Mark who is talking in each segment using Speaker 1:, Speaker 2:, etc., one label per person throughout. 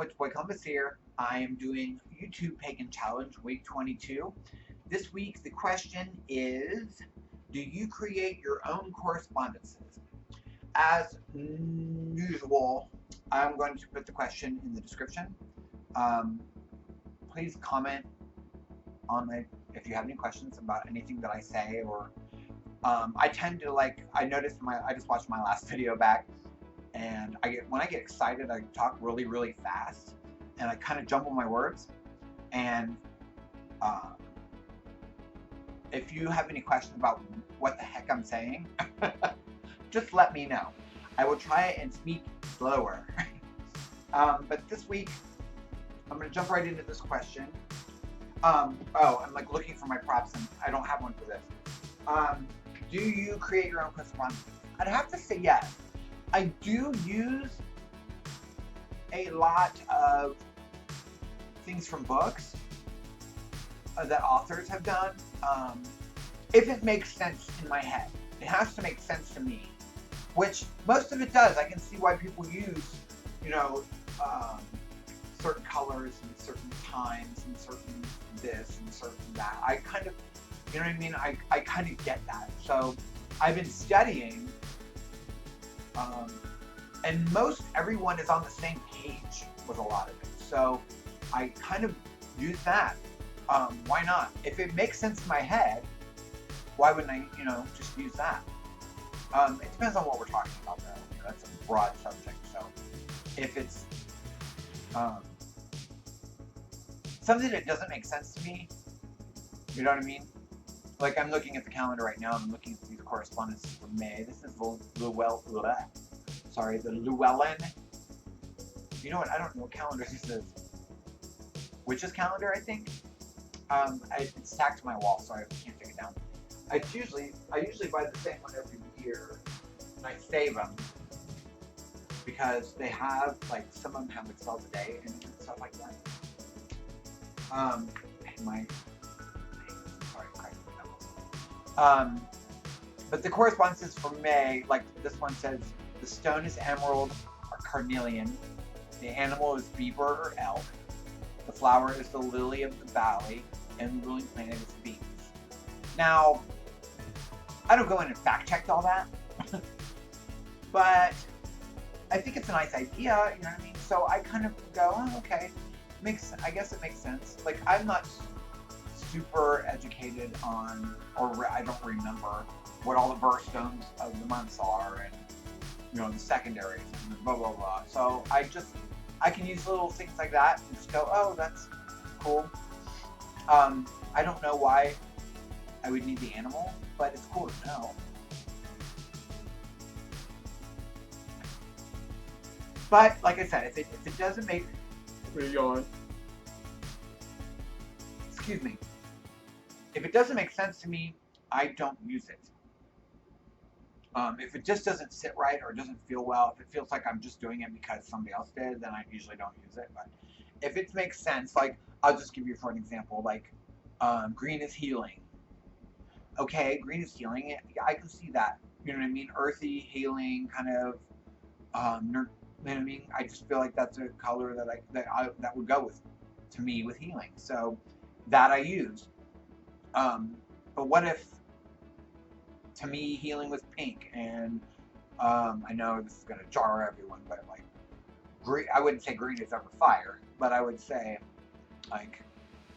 Speaker 1: it's Boy Columbus here. I am doing YouTube Pagan Challenge week 22. This week the question is, do you create your own correspondences? As usual, I'm going to put the question in the description. Um, Please comment on if you have any questions about anything that I say, or I tend to I noticed I just watched my last video back, and when I get excited, I talk really, really fast, and I kind of jumble my words. And uh, if you have any questions about what the heck I'm saying, just let me know. I will try and speak slower. But this week, I'm going to jump right into this question. I'm looking for my props, and I don't have one for this. Do you create your own correspondence? I'd have to say yes. I do use a lot of things from books that authors have done. If it makes sense in my head, it has to make sense to me, which most of it does. I can see why people use, certain colors and certain times and certain this and certain that. I kind of, you know what I mean? I kind of get that. So I've been studying, and most everyone is on the same page with a lot of it. So I kind of use that. Why not? If it makes sense in my head, why wouldn't I, just use that? It depends on what we're talking about, though. That's a broad subject. So if it's something that doesn't make sense to me, you know what I mean? Like, I'm looking at the calendar right now, and I'm looking at these correspondences for May. This is the Llewellyn. You know what? I don't know what calendar this is. Witch's calendar, I think. It's tacked to my wall, so I can't take it down. I usually buy the same one every year, and I save them because they have some of them have spells a day and stuff like that. But the correspondences for May, like this one says, the stone is emerald or carnelian, the animal is beaver or elk, the flower is the lily of the valley, and the ruling planet is Venus. Now, I don't go in and fact check all that, but I think it's a nice idea, you know what I mean? So I kind of go, oh, okay, I guess it makes sense. Like, I'm not super educated on, or I don't remember what all the birthstones of the months are, and the secondaries and blah blah blah. So I can use little things like that and just go, oh, that's cool. I don't know why I would need the animal, but it's cool to know. But like I said, if it doesn't make excuse me, if it doesn't make sense to me, I don't use it. If it just doesn't sit right or it doesn't feel well, if it feels like I'm just doing it because somebody else did, then I usually don't use it. But if it makes sense, I'll just give you for an example, green is healing. Okay, green is healing. I can see that. You know what I mean? Earthy, healing, kind of, you know what I mean? I just feel like that's a color that would go to me with healing. So that I use. But what if, to me, healing was pink, and I know this is gonna jar everyone, but green. I wouldn't say green is ever fire, but I would say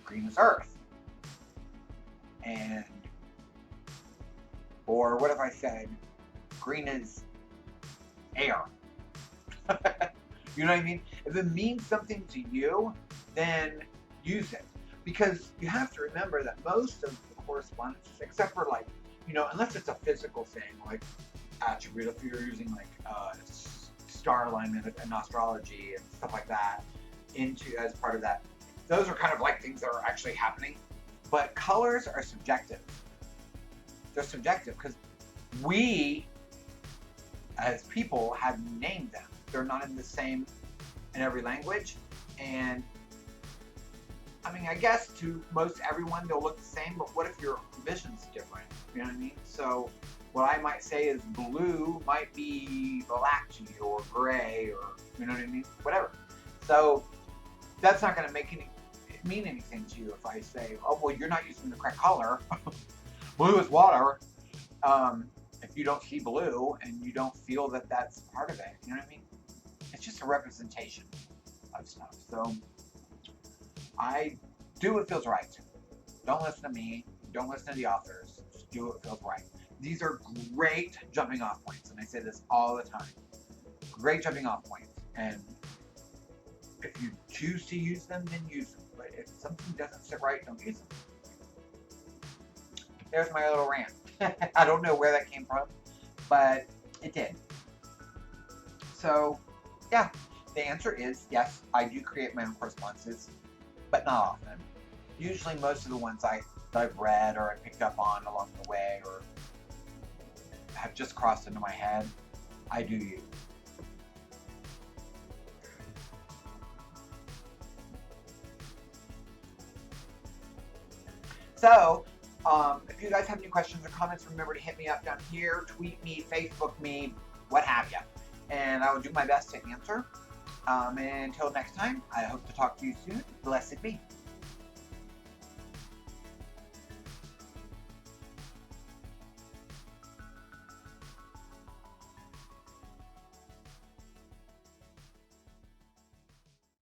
Speaker 1: green is earth, or what if I said green is air? You know what I mean? If it means something to you, then use it, because you have to remember that most of the correspondences, except for unless it's a physical thing like attribute, if you're using star alignment and astrology and stuff like that as part of that, those are kind of things that are actually happening. But colors are subjective. They're subjective because we as people have named them. They're not in the same in every language, and I mean, I guess to most everyone they'll look the same, but what if your vision's different? You know what I mean? So what I might say is blue might be black to you, or gray, or you know what I mean? Whatever. So that's not going to mean anything to you if I say, oh, well, you're not using the correct color. Blue is water. If you don't see blue and you don't feel that that's part of it, you know what I mean? It's just a representation of stuff. So I do what feels right. Don't listen to me. Don't listen to the authors. Just do what feels right. These are great jumping off points, and I say this all the time. Great jumping off points. And if you choose to use them, then use them. But if something doesn't sit right, don't use them. There's my little rant. I don't know where that came from, but it did. So, yeah, the answer is yes, I do create my own correspondences, but not often. Usually most of the ones that I've read or I picked up on along the way or have just crossed into my head, I do use. So, if you guys have any questions or comments, remember to hit me up down here, tweet me, Facebook me, what have you. And I will do my best to answer. And until next time, I hope to talk to you soon. Blessed be.